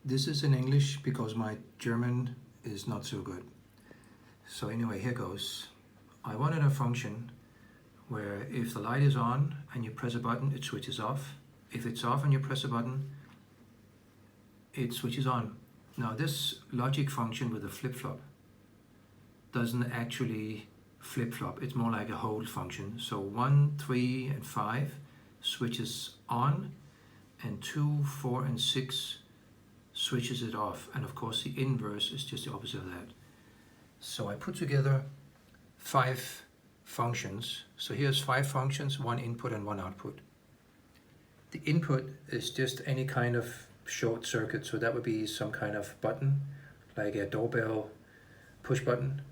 This is in English because my German is not so good. So anyway, here goes. I wanted a function where if the light is on and you press a button, it switches off. If it's off and you press a button, it switches on. Now this logic function with a flip-flop doesn't actually flip-flop. It's more like a hold function. So 1, 3, and 5 switches on, and 2, 4, and 6 switches it off. And of course the inverse is just the opposite of that. So I put together 5 functions. So here's 5 functions, 1 input and 1 output. The input is just any kind of short circuit, so that would be some kind of button, like a doorbell push button.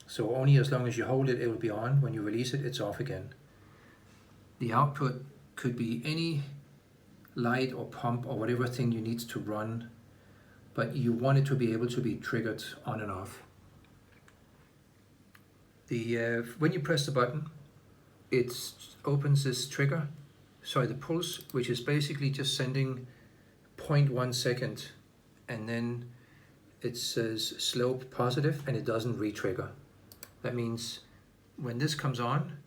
So only as long as you hold it, it will be on. When you release it, it's off again. The output could be any light or pump or whatever thing you need to run, but you want it to be able to be triggered on and off. When you press the button, it opens this trigger, the pulse, which is basically just sending 0.1 second, and then it says slope positive and it doesn't re-trigger. That means when this comes on,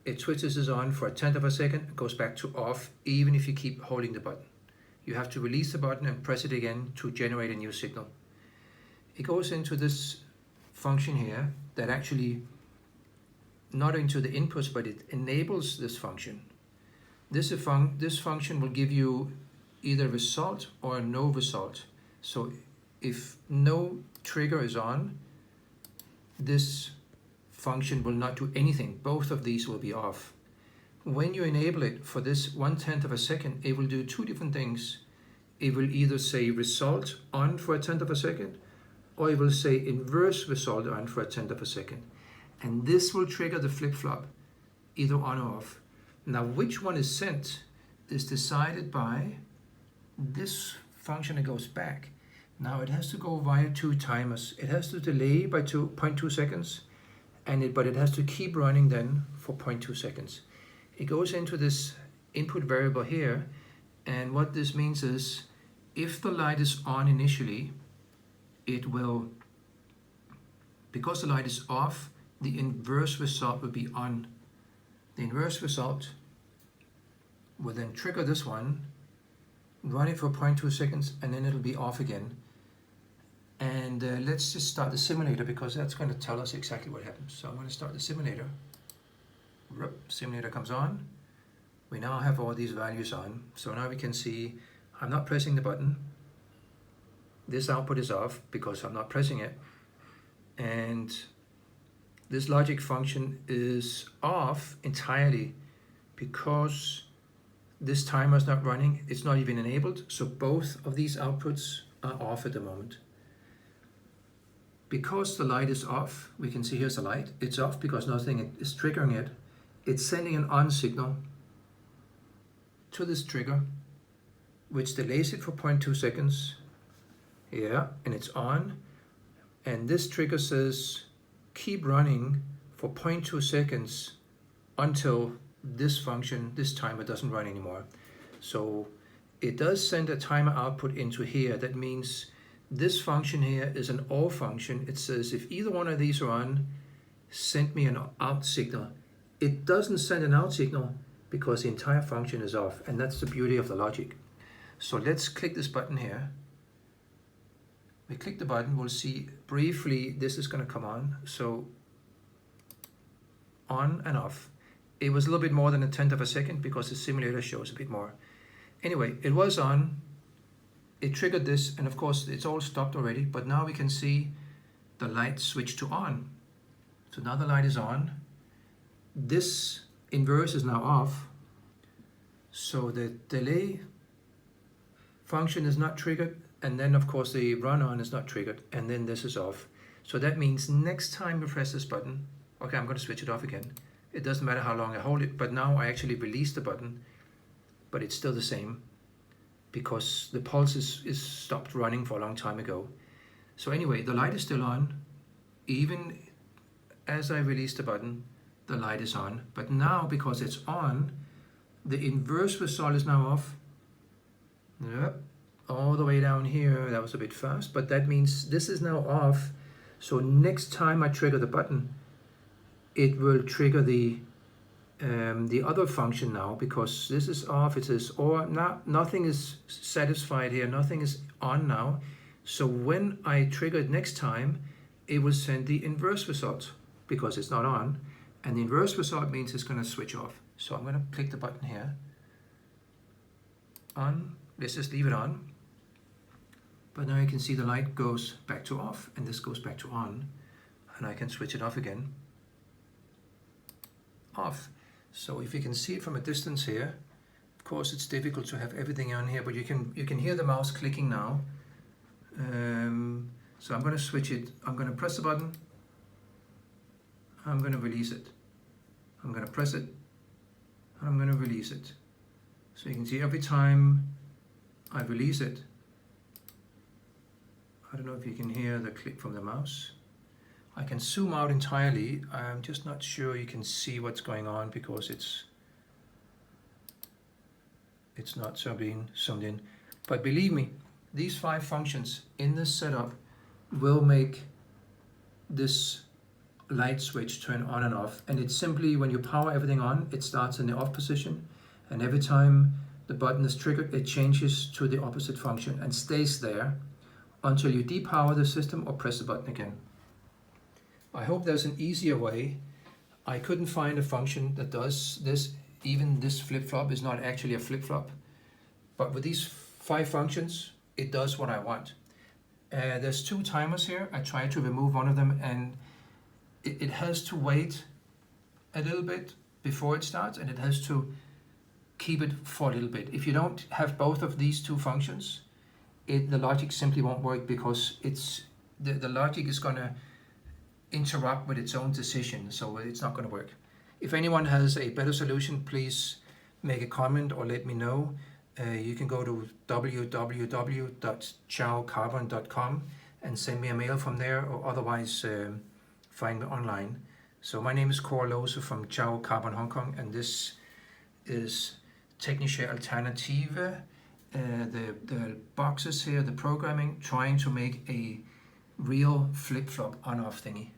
it switches this on for 1/10 of a second, goes back to off, even if you keep holding the button. You have to release the button and press it again to generate a new signal. It goes into this function here that actually not into the inputs, but it enables this function. This function will give you either result or no result. So if no trigger is on, this function will not do anything. Both of these will be off. When you enable it for this 1/10 of a second, it will do 2 different things. It will either say result on for 1/10 of a second, or it will say inverse result on for 1/10 of a second. And this will trigger the flip-flop, either on or off. Now, which one is sent is decided by this function that goes back. Now, it has to go via 2 timers. It has to delay by 0.2 seconds, but it has to keep running then for 0.2 seconds. It goes into this input variable here, and what this means is if the light is on initially, it will, because the light is off, the inverse result will be on. The inverse result will then trigger this one, run it for 0.2 seconds, and then it'll be off again. And let's just start the simulator, because that's going to tell us exactly what happens. So I'm going to start the simulator. Simulator comes on. We now have all these values on. So now we can see I'm not pressing the button. This output is off because I'm not pressing it. And this logic function is off entirely because this timer is not running. It's not even enabled. So both of these outputs are off at the moment. Because the light is off, we can see here's the light. It's off because nothing is triggering it. It's sending an on signal to this trigger, which delays it for 0.2 seconds. Yeah, and it's on. And this trigger says keep running for 0.2 seconds until this function, this timer, doesn't run anymore. So it does send a timer output into here. That means this function here is an OR function. It says if either one of these are on, send me an out signal. It doesn't send an out signal because the entire function is off, and that's the beauty of the logic. So let's click this button here. We click the button, we'll see briefly this is going to come on. So on and off. It was a little bit more than 1/10 of a second because the simulator shows a bit more. Anyway, it was on. It triggered this, and of course it's all stopped already, but now we can see the light switch to on. So now the light is on. This inverse is now off. So the delay function is not triggered, and then of course the run on is not triggered, and then this is off. So that means next time we press this button, okay, I'm going to switch it off again. It doesn't matter how long I hold it, but now I actually release the button, but it's still the same because the pulse is stopped running for a long time ago. So anyway, the light is still on. Even as I release the button, the light is on. But now, because it's on, the inverse result is now off. Yep. all the way down here. That was a bit fast, but that means this is now off. So next time I trigger the button, it will trigger the other function now, because this is off. It says or now nothing is satisfied here, nothing is on now. So when I trigger it next time, it will send the inverse result because it's not on, and the inverse result means it's going to switch off. So I'm going to click the button here. On. Let's just leave it on. But now you can see the light goes back to off and this goes back to on, and I can switch it off again. Off. So if you can see it from a distance here, of course it's difficult to have everything on here, but you can hear the mouse clicking now. So I'm going to switch it. I'm going to press the button. I'm going to release it. I'm going to press it. And I'm going to release it. So you can see every time I release it, I don't know if you can hear the click from the mouse. I can zoom out entirely. I'm just not sure you can see what's going on because it's not so being zoomed in. But believe me, these 5 functions in this setup will make this light switch turn on and off. And it's simply when you power everything on, it starts in the off position, and every time the button is triggered, it changes to the opposite function and stays there until you depower the system or press the button again. I hope there's an easier way. I couldn't find a function that does this. Even this flip-flop is not actually a flip-flop, but with these 5 functions, it does what I want. There's 2 timers here. I tried to remove one of them, and it has to wait a little bit before it starts, and it has to keep it for a little bit. If you don't have both of these 2 functions, the logic simply won't work, because the logic is going to interrupt with its own decision, so it's not going to work. If anyone has a better solution, please make a comment or let me know. You can go to www.chaocarbon.com and send me a mail from there, or otherwise find me online. So my name is Kåre Lose from TA Carbon Hong Kong, and this is Technische Alternative. The boxes here, the programming, trying to make a real flip-flop on-off thingy.